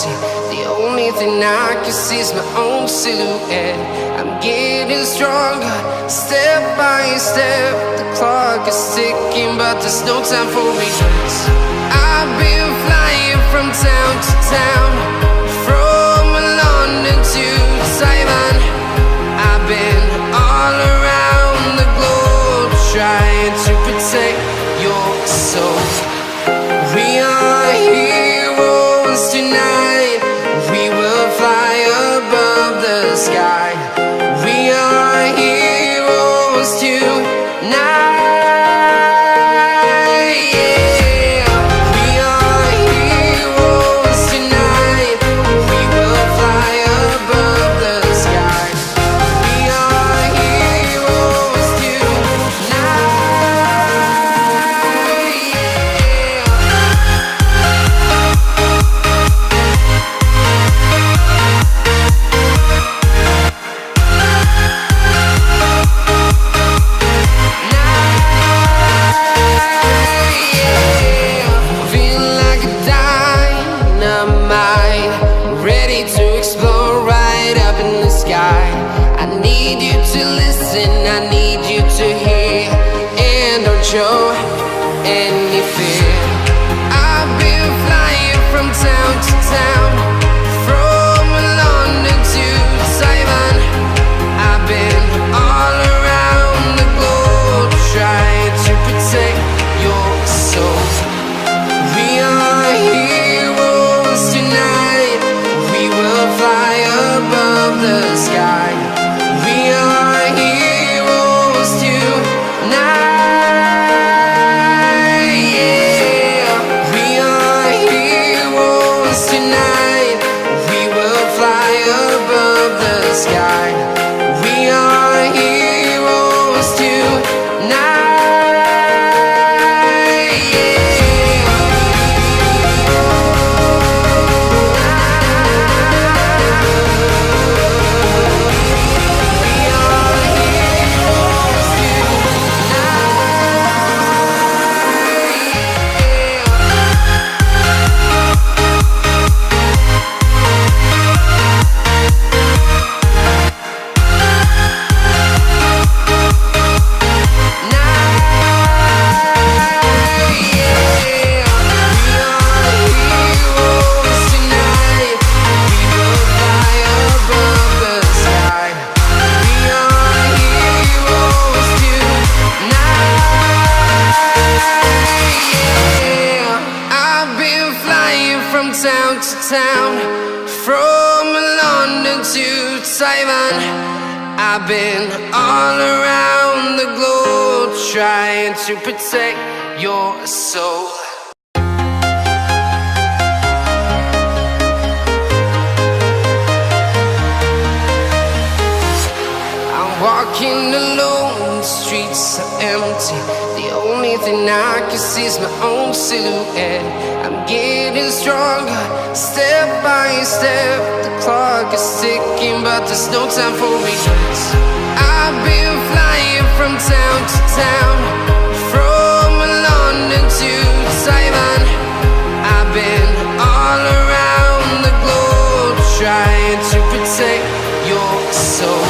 empty. The only thing I can see is my own silhouette. I'm getting stronger, step by step. The clock is ticking, but there's no time for regrets. I've been flying from town to town, from London to Taiwan. I've been all around the globe, trying to protect your soul. We are heroes tonight. We will fly above the sky. We are heroes tonight. Show any fear. I've been flying from town to town, from London to Taiwan. I've been all around the globe, trying to protect your soul. We are heroes tonight. We will fly above the sky. We are heroes tonight. From London to Taiwan, I've been all around the globe, trying to protect your soul. I'm walking alone, the streets are empty. The only thing I can see is my own silhouette. I'm getting stronger, step by step. The clock is ticking, but there's no time for regrets. I've been flying from town to town, from London to Taiwan. I've been all around the globe, trying to protect your soul.